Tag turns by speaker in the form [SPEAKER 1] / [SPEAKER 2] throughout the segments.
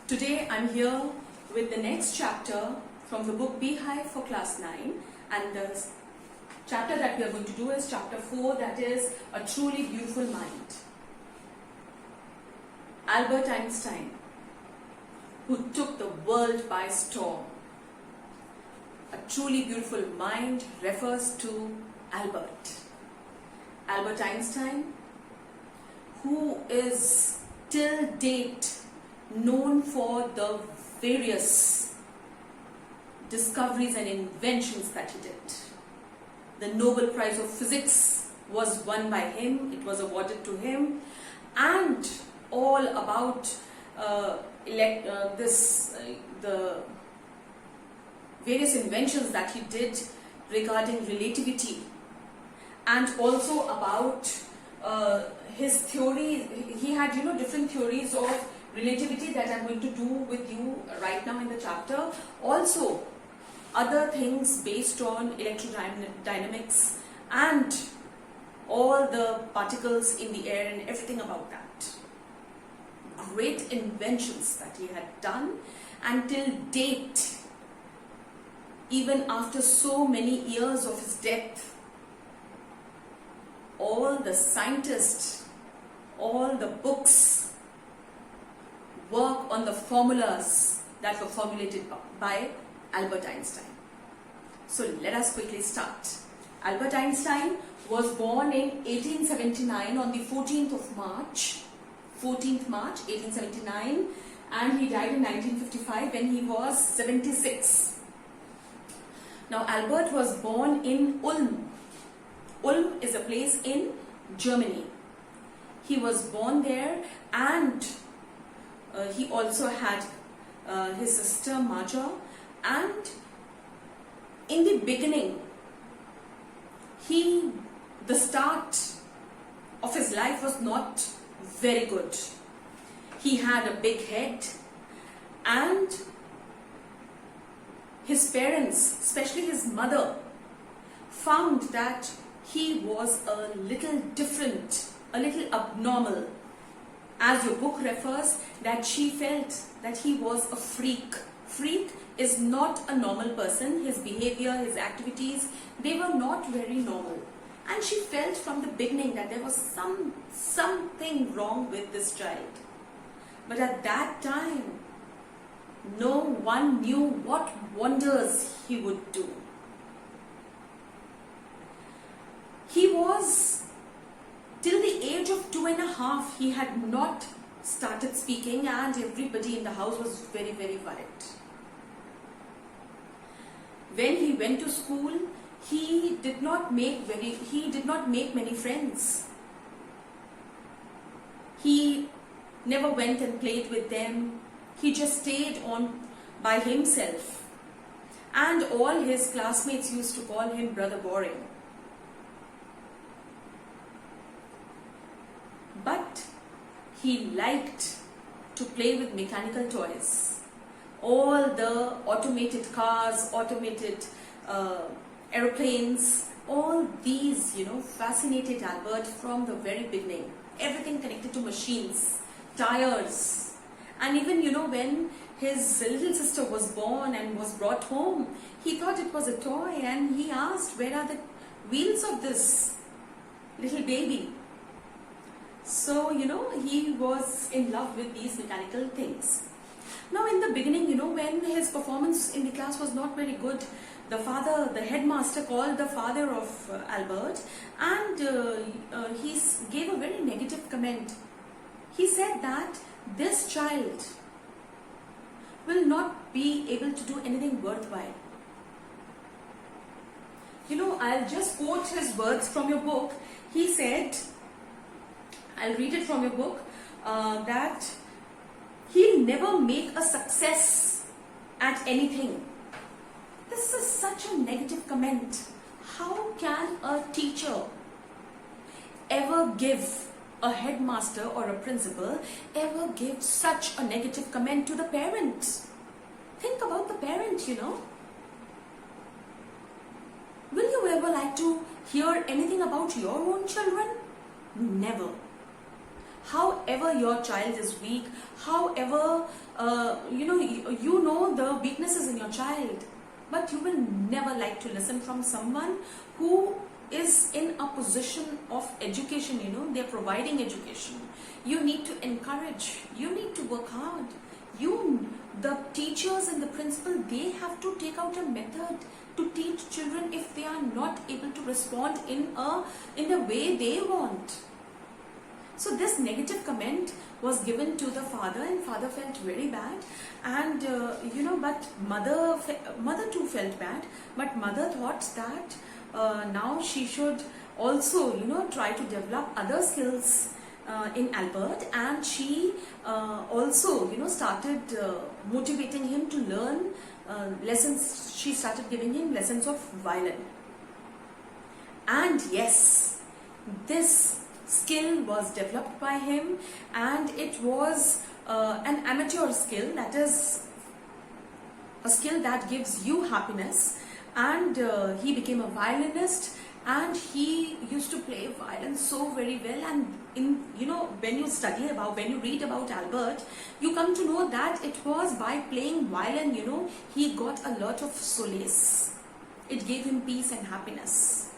[SPEAKER 1] Today I'm here with the next chapter from the book Beehive for class 9, and the chapter that we are going to do is chapter 4, that is A Truly Beautiful Mind. Albert Einstein, who took the world by storm. A truly beautiful mind refers to Albert. Albert Einstein, who is till date known for the various discoveries and inventions that he did. The Nobel Prize of Physics was won by him, it was awarded to him, and all about the various inventions that he did regarding relativity, and also about his theory. He had different theories of relativity that I'm going to do with you right now in the chapter. Also other things based on electrodynamics and all the particles in the air and everything about that. Great inventions that he had done, and till date, even after so many years of his death, all the scientists, all the books work on the formulas that were formulated by Albert Einstein. So let us quickly start. Albert Einstein was born in 1879 on the 14th March 1879, and he died in 1955 when he was 76. Now Albert was born in Ulm. Ulm is a place in Germany. He was born there, and he also had his sister Marja, and in the beginning, the start of his life was not very good. He had a big head, and his parents, especially his mother, found that he was a little different, a little abnormal. As your book refers, that she felt that he was a freak. Freak is not a normal person. His behavior, his activities, they were not very normal. And she felt from the beginning that there was something wrong with this child. But at that time, no one knew what wonders he would do. He was, till the age of 2.5, he had not started speaking, and everybody in the house was very, very worried. When he went to school, he did not make many friends. He never went and played with them. He just stayed on by himself. And all his classmates used to call him Brother Boring. But he liked to play with mechanical toys. All the automated cars, automated aeroplanes, all these, fascinated Albert from the very beginning. Everything connected to machines, tires. And even, when his little sister was born and was brought home, he thought it was a toy, and he asked, where are the wheels of this little baby? So, he was in love with these mechanical things. Now, in the beginning, when his performance in the class was not very good, the headmaster called the father of Albert, and he gave a very negative comment. He said that this child will not be able to do anything worthwhile. I'll just quote his words from your book. He said, I'll read it from your book, that he'll never make a success at anything. This is such a negative comment. How can a teacher ever give, a headmaster or a principal, ever give such a negative comment to the parents? Think about the parent, Will you ever like to hear anything about your own children? Never. however your child is weak, however you know the weaknesses in your child, but you will never like to listen from someone who is in a position of education. They're providing education. You need to encourage, you need to work hard. The teachers and the principal, they have to take out a method to teach children if they are not able to respond in the way they want. So this negative comment was given to the father, and father felt very bad, and but mother too felt bad. But mother thought that now she should also try to develop other skills in Albert, and she also started motivating him to learn lessons. She started giving him lessons of violin, and yes, this skill was developed by him, and it was an amateur skill, that is a skill that gives you happiness. And he became a violinist, and he used to play violin so very well. And when you read about Albert, you come to know that it was by playing violin he got a lot of solace. It gave him peace and happiness.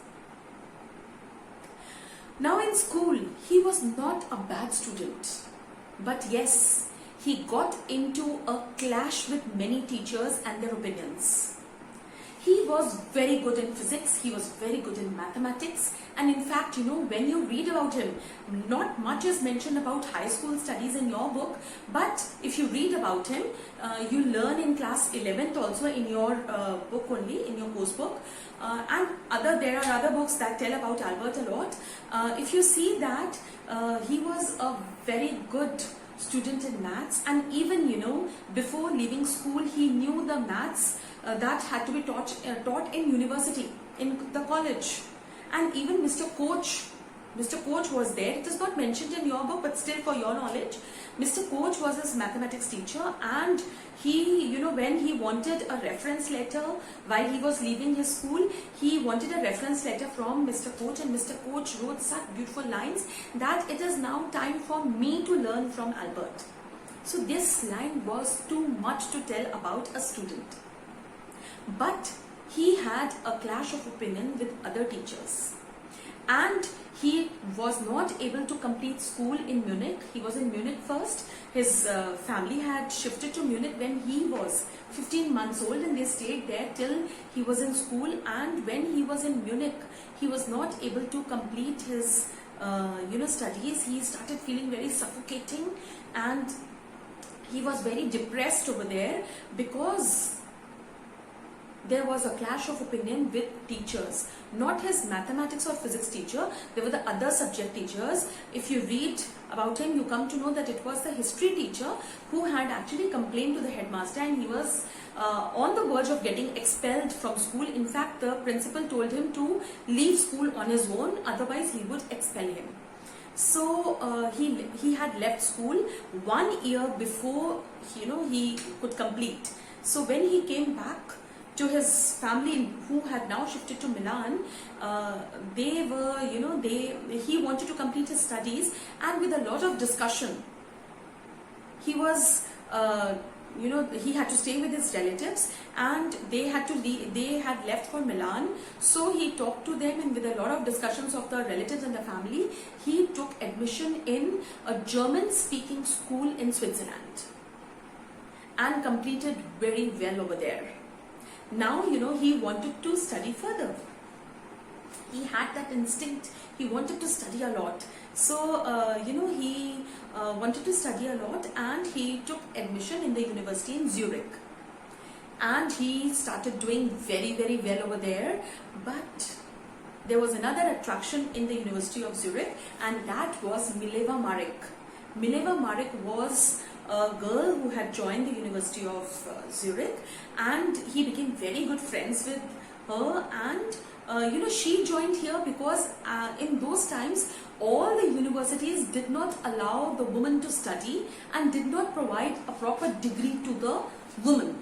[SPEAKER 1] Now in school, he was not a bad student, but yes, he got into a clash with many teachers and their opinions. He was very good in physics, he was very good in mathematics, and in fact, when you read about him, not much is mentioned about high school studies in your book, but if you read about him, you learn in class 11th also in your book only, in your course book, and there are other books that tell about Albert a lot. If you see that he was a very good student in maths, and even before leaving school he knew the maths that had to be taught in university, in the college. And even Mr. Koch was there. It is not mentioned in your book, but still for your knowledge, Mr. Koch was his mathematics teacher, and he, when he wanted a reference letter while he was leaving his school, he wanted a reference letter from Mr. Koch, and Mr. Koch wrote such beautiful lines that it is now time for me to learn from Albert. So this line was too much to tell about a student. But he had a clash of opinion with other teachers, and he was not able to complete school in Munich. He was in Munich first. His family had shifted to Munich when he was 15 months old, and they stayed there till he was in school. And when he was in Munich, he was not able to complete his studies. He started feeling very suffocating, and he was very depressed over there because there was a clash of opinion with teachers. Not his mathematics or physics teacher, there were the other subject teachers. If you read about him, you come to know that it was the history teacher who had actually complained to the headmaster, and he was on the verge of getting expelled from school. In fact, the principal told him to leave school on his own, otherwise he would expel him. So he had left school 1 year before he could complete. So when he came back to his family, who had now shifted to Milan, he wanted to complete his studies, and with a lot of discussion, he was he had to stay with his relatives, and they had left for Milan. So he talked to them, and with a lot of discussions of the relatives and the family, he took admission in a German speaking school in Switzerland and completed very well over there. Now, he wanted to study further. He had that instinct. He wanted to study a lot. So, he wanted to study a lot, and he took admission in the university in Zurich. And he started doing very, very well over there. But there was another attraction in the University of Zurich, and that was Mileva Marek. Mileva Marek was a girl who had joined the University of Zurich, and he became very good friends with her. And she joined here because in those times all the universities did not allow the woman to study and did not provide a proper degree to the woman.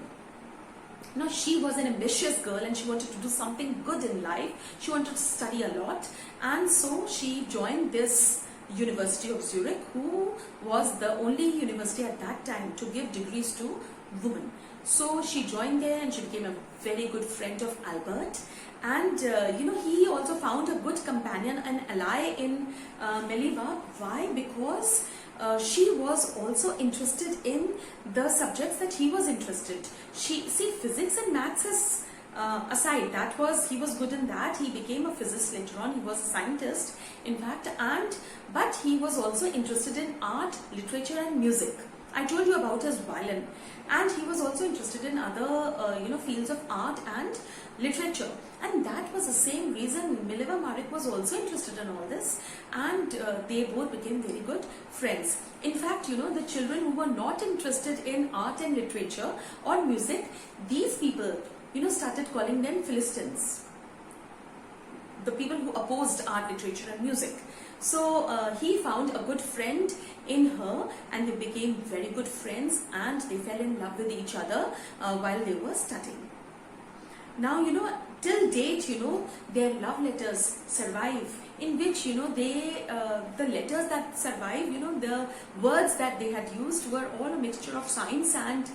[SPEAKER 1] Now, she was an ambitious girl, and she wanted to do something good in life. She wanted to study a lot, and so she joined this University of Zurich, who was the only university at that time to give degrees to women. So she joined there and she became a very good friend of Albert. And he also found a good companion and ally in Mileva. Why? Because she was also interested in the subjects that he was interested. Physics and maths is aside, he was good in that. He became a physicist later on. He was a scientist, in fact, but he was also interested in art, literature, and music. I told you about his violin, and he was also interested in other fields of art and literature, and that was the same reason Mileva Maric was also interested in all this, and they both became very good friends. In fact, the children who were not interested in art and literature or music, these people started calling them Philistines, the people who opposed art, literature, and music. So he found a good friend in her, and they became very good friends, and they fell in love with each other while they were studying. Now, till date, their love letters survive, in which, the letters that survive, the words that they had used were all a mixture of science and,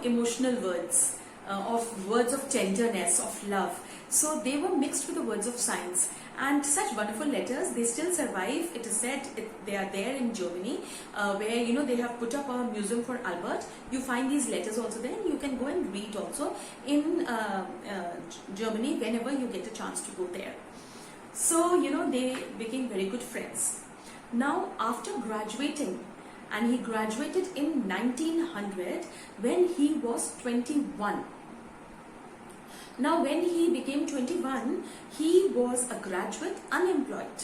[SPEAKER 1] emotional words, of words of tenderness, of love. So they were mixed with the words of science. And such wonderful letters, they still survive. It is said they are there in Germany, where they have put up a museum for Albert. You find these letters also there, and you can go and read also in Germany whenever you get a chance to go there. So they became very good friends. Now, after graduating, and he graduated in 1900 when he was 21. Now, when he became 21, he was a graduate, unemployed.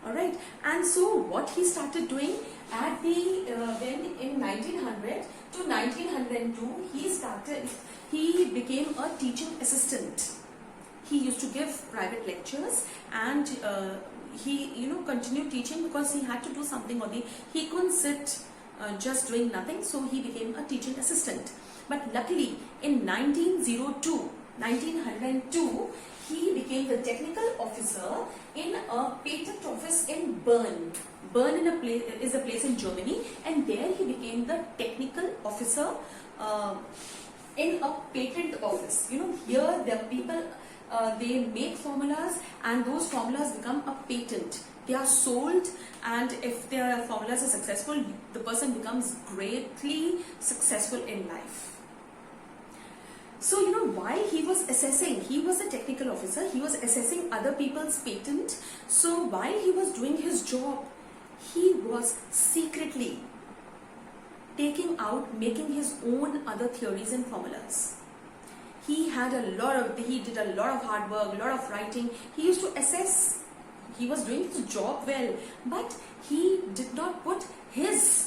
[SPEAKER 1] Alright, and so what he started doing at when in 1900 to 1902, he became a teaching assistant. He used to give private lectures, and he continued teaching because he had to do something, or he couldn't sit just doing nothing, so he became a teaching assistant. But luckily, in 1902, he became the technical officer in a patent office in Bern. Bern is a place in Germany, and there he became the technical officer in a patent office. Here the people, they make formulas, and those formulas become a patent. They are sold, and if their formulas are successful, the person becomes greatly successful in life. So, while he was assessing, he was a technical officer, he was assessing other people's patent. So, while he was doing his job, he was secretly making his own other theories and formulas. He did a lot of hard work, a lot of writing. He used to assess. He was doing his job well, but he did not put his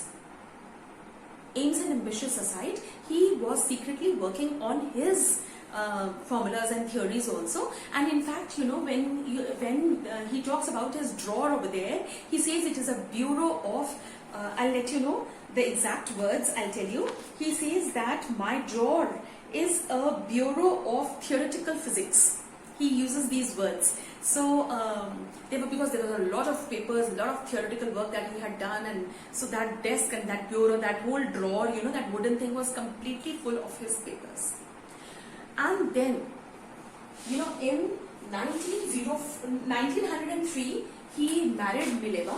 [SPEAKER 1] aims and ambitions aside. He was secretly working on his formulas and theories also. And in fact, when he talks about his drawer over there, he says it is a bureau of, I'll let you know the exact words, I'll tell you. He says that my drawer is a bureau of theoretical physics. He uses these words. So because there was a lot of papers, a lot of theoretical work that he had done, and so that desk and that bureau, that whole drawer, that wooden thing was completely full of his papers. And then, in 1903, he married Mileva.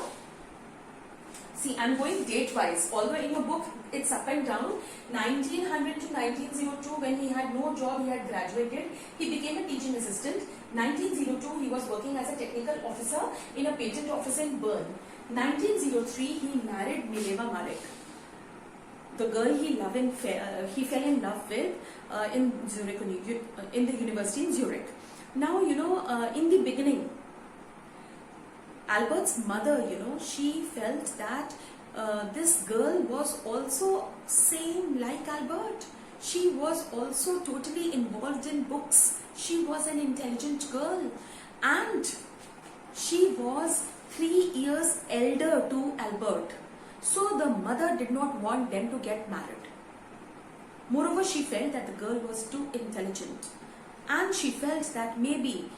[SPEAKER 1] See, I'm going date-wise, although in your book it's up and down. 1900 to 1902, when he had no job, he had graduated, he became a teaching assistant. 1902, he was working as a technical officer in a patent office in Bern. 1903, he married Mileva Maric, the girl he fell in love with in Zurich, in the university in Zurich. Now, in the beginning, Albert's mother, she felt that this girl was also same like Albert. She was also totally involved in books. She was an intelligent girl, and she was 3 years elder to Albert. So the mother did not want them to get married. Moreover, she felt that the girl was too intelligent, and she felt that maybe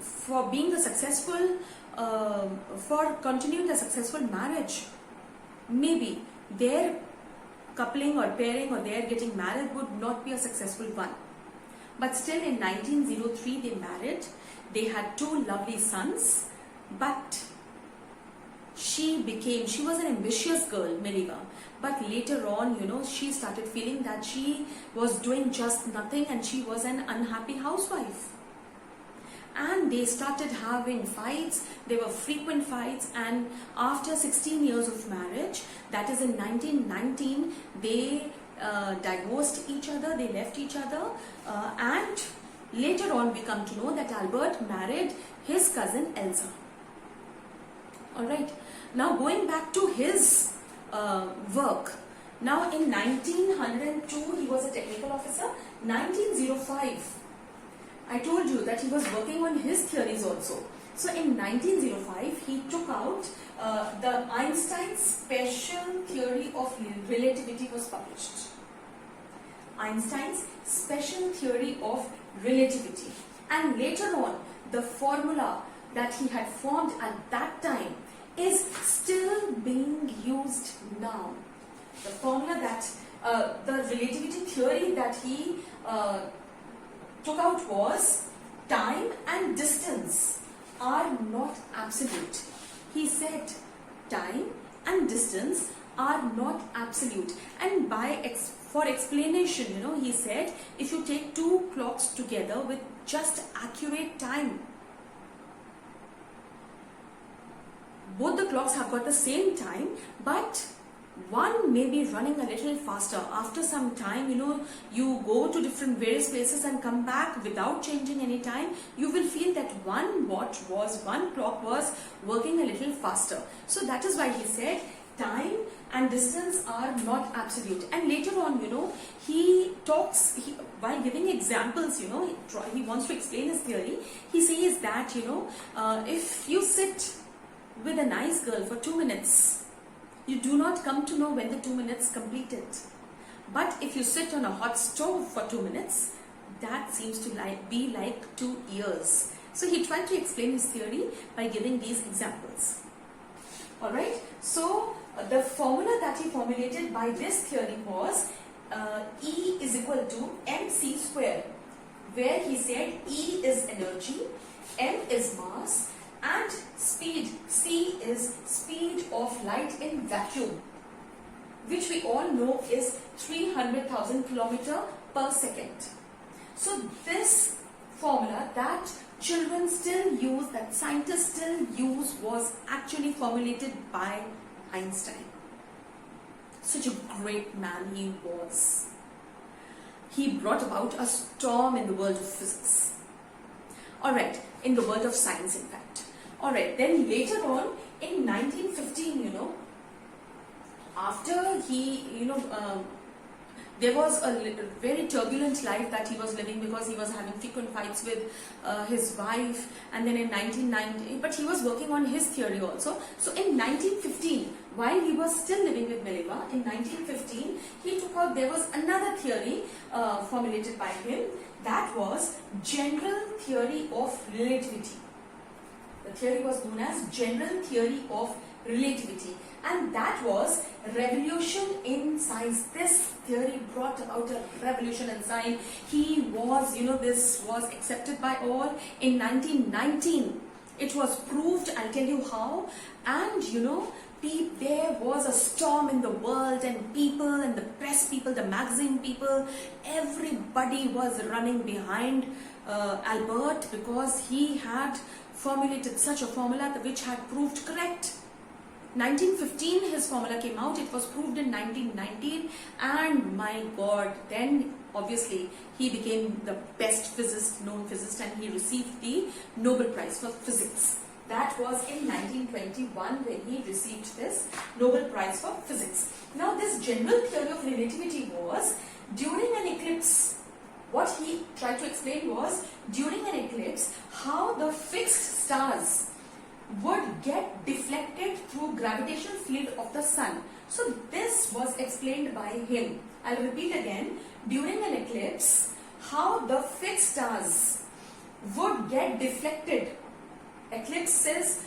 [SPEAKER 1] for being a successful, for continuing a successful marriage. Maybe their coupling or pairing or their getting married would not be a successful one. But still in 1903 they married. They had 2 lovely sons. But she was an ambitious girl, Mileva. But later on, she started feeling that she was doing just nothing and she was an unhappy housewife. And they started having fights. There were frequent fights, and after 16 years of marriage, that is in 1919, they divorced each other, they left each other, and later on we come to know that Albert married his cousin Elsa. Alright, now going back to his work. Now in 1902 he was a technical officer. 1905, I told you that he was working on his theories also. So in 1905 he took out the Einstein's special theory of relativity was published. Einstein's special theory of relativity. And later on, the formula that he had formed at that time is still being used now. The formula that, the relativity theory that he took out was time and distance are not absolute. He said time and distance are not absolute. And for explanation, he said if you take 2 clocks together with just accurate time, both the clocks have got the same time, but one may be running a little faster. After some time, you go to different various places and come back without changing any time, you will feel that one clock was working a little faster. So that is why he said time and distance are not absolute. And later on, he talks, while giving examples, he wants to explain his theory. He says that, if you sit with a nice girl for 2 minutes, you do not come to know when the 2 minutes completed. But if you sit on a hot stove for 2 minutes, that seems to be like 2 years. So he tried to explain his theory by giving these examples. Alright, so the formula that he formulated by this theory was E is equal to mc square, where he said E is energy, m is mass, and speed, c is speed of light in vacuum, which we all know is 300,000 km per second. So this formula that children still use, that scientists still use, was actually formulated by Einstein. Such a great man he was. He brought about a storm in the world of physics. Alright, in the world of science in fact. Alright, then later on in 1915, after he, there was a very turbulent life that he was living because he was having frequent fights with his wife, and then in 1990, but he was working on his theory also. So in 1915, while he was still living with Mileva, in 1915, he took out, there was another theory formulated by him, that was general theory of relativity. The theory was known as general theory of relativity, and that was revolution in science. This theory brought about a revolution in science. He was, this was accepted by all. In 1919, it was proved. I'll tell you how. And there was a storm in the world, and people and the press people, the magazine people, everybody was running behind Albert, because he had formulated such a formula which had proved correct. 1915 his formula came out, it was proved in 1919, and my God, then obviously he became the best known physicist, and he received the Nobel Prize for Physics. That was in 1921 when he received this Nobel Prize for Physics. Now this general theory of relativity was, during an eclipse, what he tried to explain was, during an eclipse, how the fixed stars would get deflected through gravitational field of the sun. So this was explained by him. I'll repeat again. During an eclipse, how the fixed stars would get deflected. Eclipse is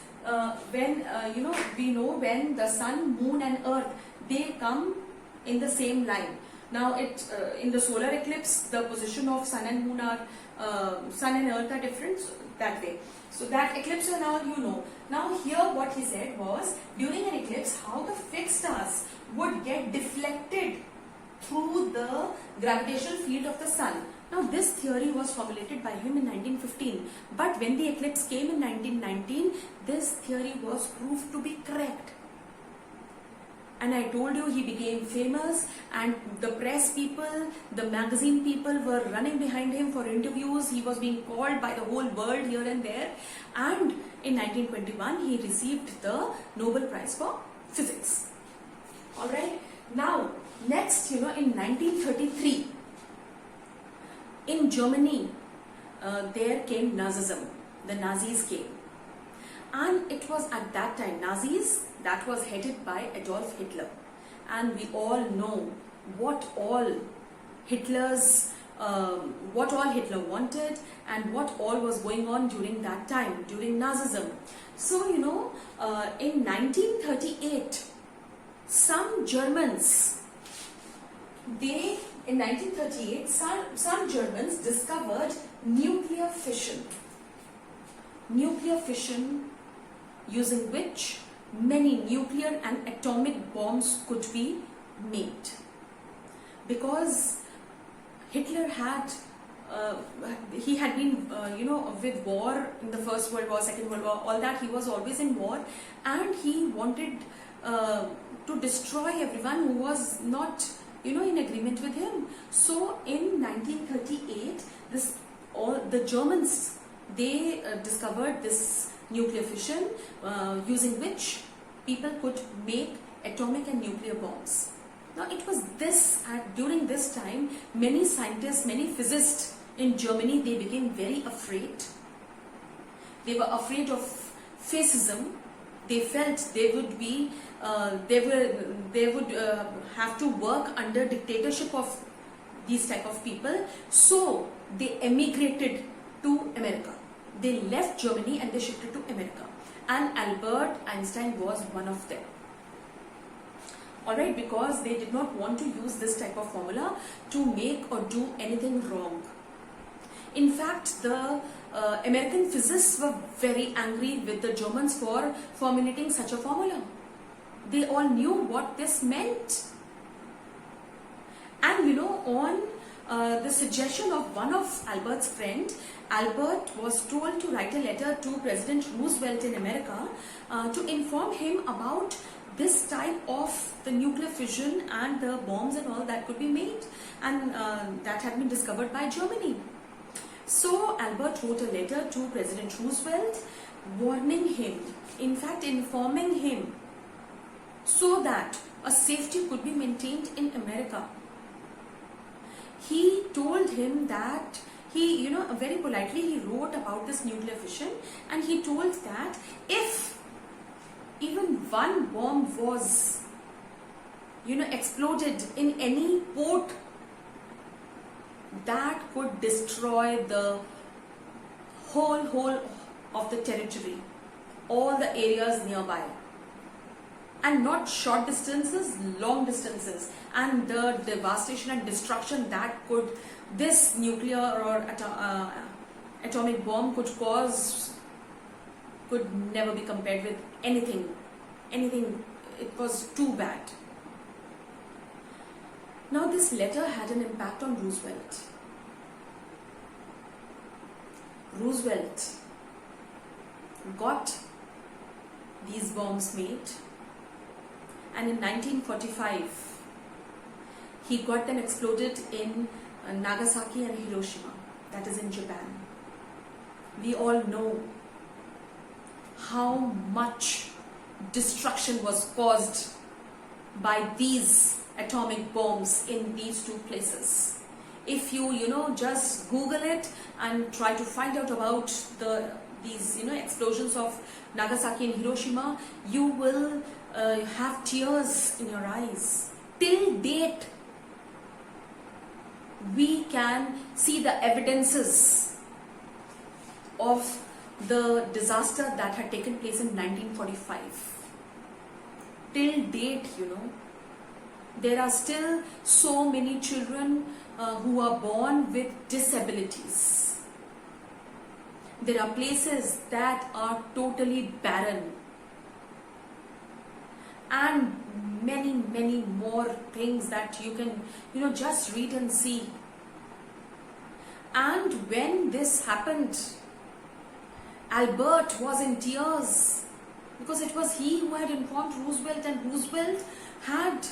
[SPEAKER 1] when we know when the sun, moon and earth, they come in the same line. Now in the solar eclipse, the position of sun and moon are sun and earth are different, so that way. So that eclipse and all you know. Now here what he said was, during an eclipse, how the fixed stars would get deflected through the gravitational field of the sun. Now this theory was formulated by him in 1915, but when the eclipse came in 1919, this theory was proved to be correct. And I told you he became famous, and the press people, the magazine people were running behind him for interviews. He was being called by the whole world here and there. And in 1921, he received the Nobel Prize for Physics. Alright. Now, next, in 1933, in Germany, there came Nazism. The Nazis came. And it was at that time, Nazis, that was headed by Adolf Hitler. And we all know what all Hitler wanted and what all was going on during that time, during Nazism. So, in 1938, some Germans, some Germans discovered nuclear fission. Nuclear fission, using which many nuclear and atomic bombs could be made. Because Hitler had been with war in the First World War, Second World War, all that. He was always in war, and he wanted to destroy everyone who was not in agreement with him. So in 1938, the Germans, they discovered this nuclear fission, using which people could make atomic and nuclear bombs. Now it was during this time, many scientists, many physicists in Germany, they became very afraid. They were afraid of fascism. They felt they would have to work under dictatorship of these type of people. So they emigrated to America. They left Germany and they shifted to America. And Albert Einstein was one of them. Alright, because they did not want to use this type of formula to make or do anything wrong. In fact, the American physicists were very angry with the Germans for formulating such a formula. They all knew what this meant. And on the suggestion of one of Albert's friends, Albert was told to write a letter to President Roosevelt in America to inform him about this type of the nuclear fission and the bombs and all that could be made, and that had been discovered by Germany. So Albert wrote a letter to President Roosevelt warning him, in fact informing him, so that a safety could be maintained in America. He told him that very politely he wrote about this nuclear fission, and he told that if even one bomb was exploded in any port, that could destroy the whole of the territory, all the areas nearby, and not short distances, long distances, and the devastation and destruction that this nuclear or atomic bomb could cause could never be compared with anything. It was too bad. Now this letter had an impact on Roosevelt. Roosevelt got these bombs made, and in 1945 he got them exploded in Nagasaki and Hiroshima, that is in Japan. We all know how much destruction was caused by these atomic bombs in these two places. If you just Google it and try to find out about these explosions of Nagasaki and Hiroshima, you will have tears in your eyes. Till date, we can see the evidences of the disaster that had taken place in 1945. Till date, there are still so many children who are born with disabilities. There are places that are totally barren. And many, many more things that you can, just read and see. And when this happened, Albert was in tears because it was he who had informed Roosevelt, and Roosevelt had,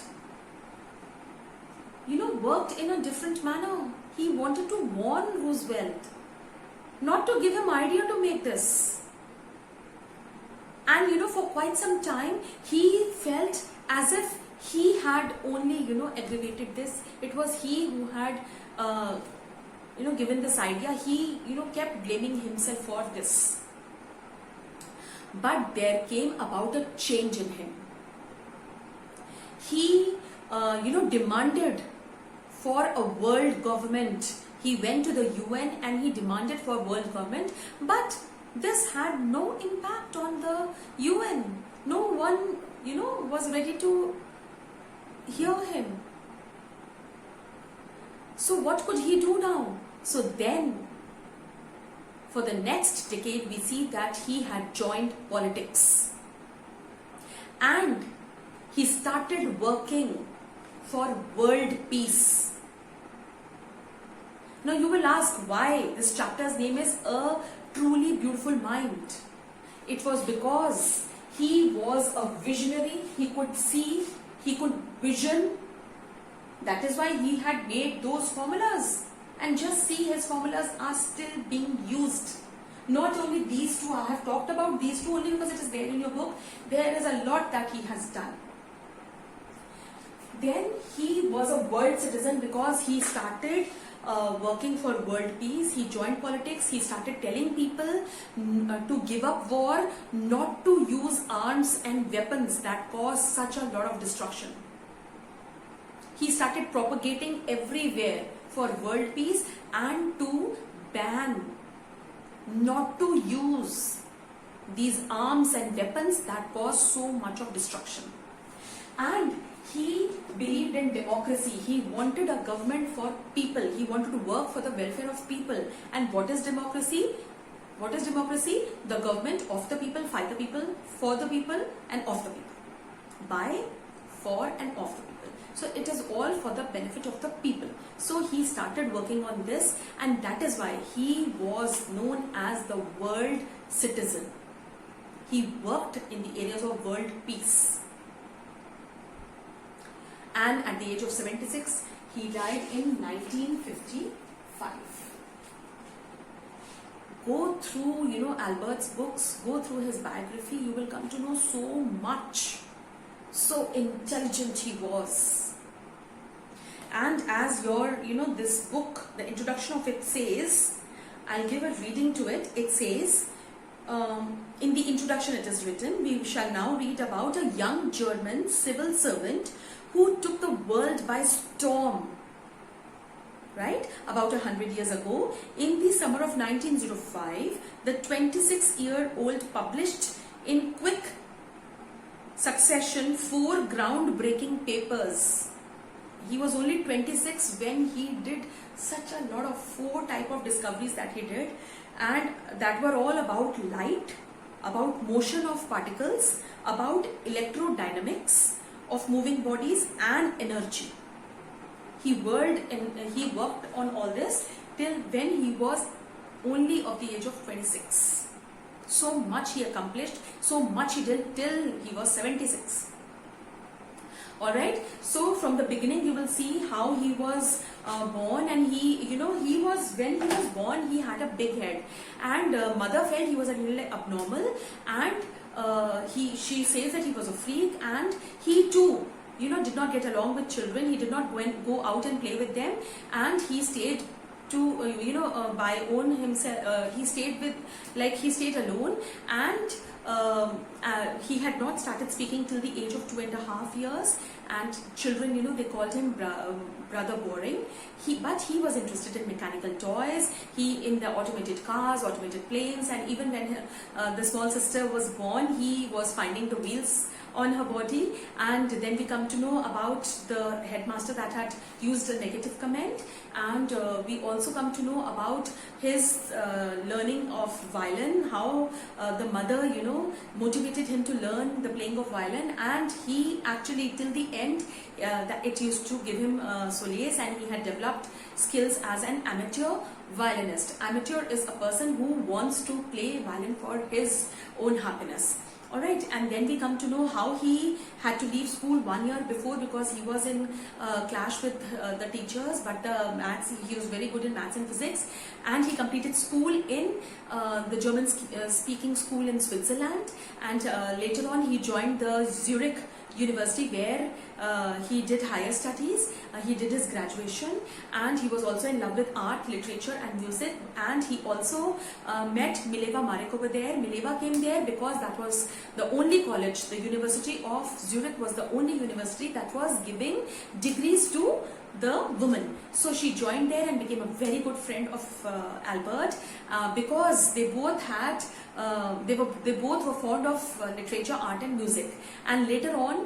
[SPEAKER 1] worked in a different manner. He wanted to warn Roosevelt, not to give him idea to make this. And for quite some time he felt as if he had only aggravated this. It was he who had given this idea. He kept blaming himself for this. But there came about a change in him. He demanded for a world government. He went to the UN and he demanded for world government, but this had no impact on the UN. No one, was ready to hear him. So what could he do now? So then, for the next decade, we see that he had joined politics. And he started working for world peace. Now you will ask why this chapter's name is A Truly Beautiful Mind. It was because he was a visionary. He could see, he could vision. That is why he had made those formulas. And just see, his formulas are still being used. Not only these two, I have talked about these two only because it is there in your book. There is a lot that he has done. Then he was a world citizen because he started working for world peace. He joined politics. He started telling people to give up war, not to use arms and weapons that cause such a lot of destruction. He started propagating everywhere for world peace and to ban, not to use these arms and weapons that cause so much of destruction. And he believed in democracy. He wanted a government for people. He wanted to work for the welfare of people. And what is democracy? What is democracy? The government of the people, by the people, for the people, and of the people. By, for, and of the people. So it is all for the benefit of the people. So he started working on this, and that is why he was known as the world citizen. He worked in the areas of world peace. And at the age of 76, he died in 1955. Go through, Albert's books, go through his biography, you will come to know so much. So intelligent he was. And as this book, the introduction of it says, I'll give a reading to it. It says, in the introduction it is written, we shall now read about a young German civil servant who took the world by storm, right? About 100 years ago, in the summer of 1905, the 26-year-old published in quick succession 4 groundbreaking papers. He was only 26 when he did such a lot of 4 type of discoveries that he did, and that were all about light, about motion of particles, about electrodynamics of moving bodies, and energy. He worked on all this till when he was only of the age of 26. So much he accomplished, so much he did till he was 76. Alright, so from the beginning you will see how he was born, and when he was born, he had a big head, and mother felt he was a little abnormal, and she says that he was a freak, and he too, did not get along with children. He did not go out and play with them, and he stayed to by own himself. He stayed he stayed alone, and he had not started speaking till the age of 2.5 years, and children, they called him brother boring. But he was interested in mechanical toys, he in the automated cars, automated planes, and even when the small sister was born, he was finding the wheels on her body. And then we come to know about the headmaster that had used a negative comment, and we also come to know about his learning of violin, how the mother motivated him to learn the playing of violin, and he actually till the end that it used to give him solace, and he had developed skills as an amateur violinist. Amateur is a person who wants to play violin for his own happiness. Alright, and then we come to know how he had to leave school 1 year before because he was in clash with the teachers, but the maths, he was very good in maths and physics, and he completed school in the German speaking school in Switzerland, and later on he joined the Zurich University where he did higher studies, he did his graduation, and he was also in love with art, literature and music, and he also met Mileva Marek over there. Mileva came there because that was the only college, the University of Zurich was the only university that was giving degrees to the woman. So she joined there and became a very good friend of Albert because they both had they both were fond of literature, art and music. And later on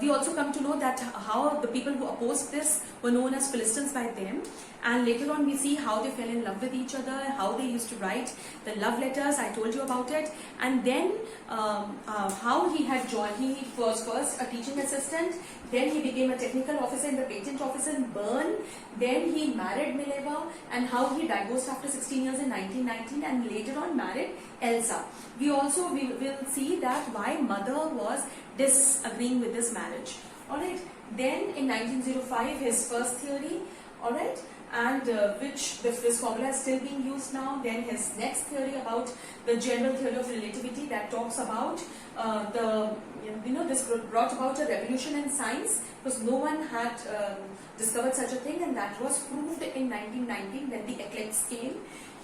[SPEAKER 1] we also come to know that how the people who opposed this were known as Philistines by them, and later on we see how they fell in love with each other, how they used to write the love letters, I told you about it. And then how he had joined, he was first a teaching assistant, then he became a technical officer in the patent office in Bern, then he married Mileva, and how he divorced after 16 years in 1919 and later on married Elsa. We will see that why mother was disagreeing with this marriage. Alright, then in 1905 his first theory, alright, and which this formula is still being used now. Then his next theory about the general theory of relativity that talks about this brought about a revolution in science because no one had discovered such a thing, and that was proved in 1919 when the eclipse came.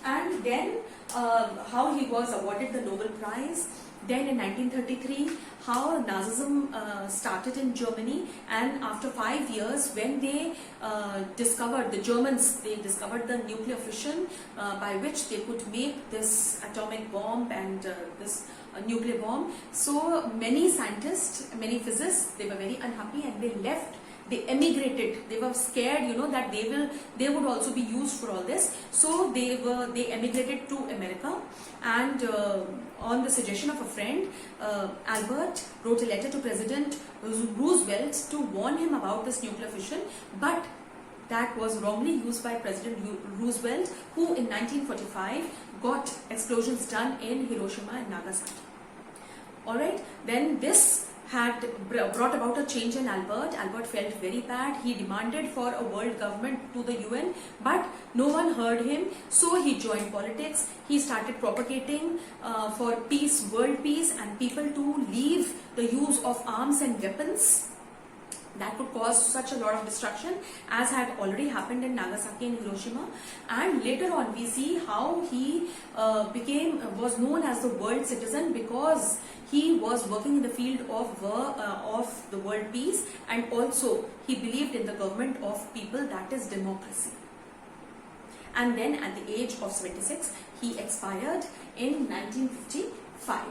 [SPEAKER 1] And then how he was awarded the Nobel Prize. Then in 1933, how Nazism started in Germany, and after 5 years when they discovered, the Germans, they discovered the nuclear fission by which they could make this atomic bomb and this nuclear bomb. So many scientists, many physicists, they were very unhappy and they left. They emigrated. They were scared, that they would also be used for all this. So they emigrated to America, and on the suggestion of a friend, Albert wrote a letter to President Roosevelt to warn him about this nuclear fission, but that was wrongly used by President Roosevelt, who in 1945 got explosions done in Hiroshima and Nagasaki. Alright, then this had brought about a change in Albert. Albert felt very bad. He demanded for a world government to the UN, but no one heard him. So he joined politics. He started propagating for peace, world peace, and people to leave the use of arms and weapons that could cause such a lot of destruction as had already happened in Nagasaki and Hiroshima. And later on we see how he was known as the world citizen because he was working in the field of the world peace, and also he believed in the government of people, that is democracy. And then at the age of 76 he expired in 1955.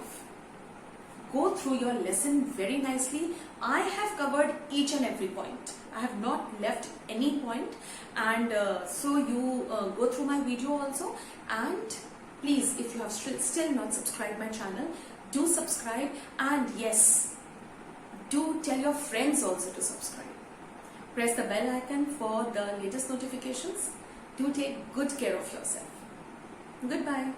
[SPEAKER 1] Go through your lesson very nicely. I have covered each and every point. I have not left any point, and so you go through my video also, and please, if you have still not subscribed my channel, do subscribe, and yes, do tell your friends also to subscribe. Press the bell icon for the latest notifications. Do take good care of yourself. Goodbye.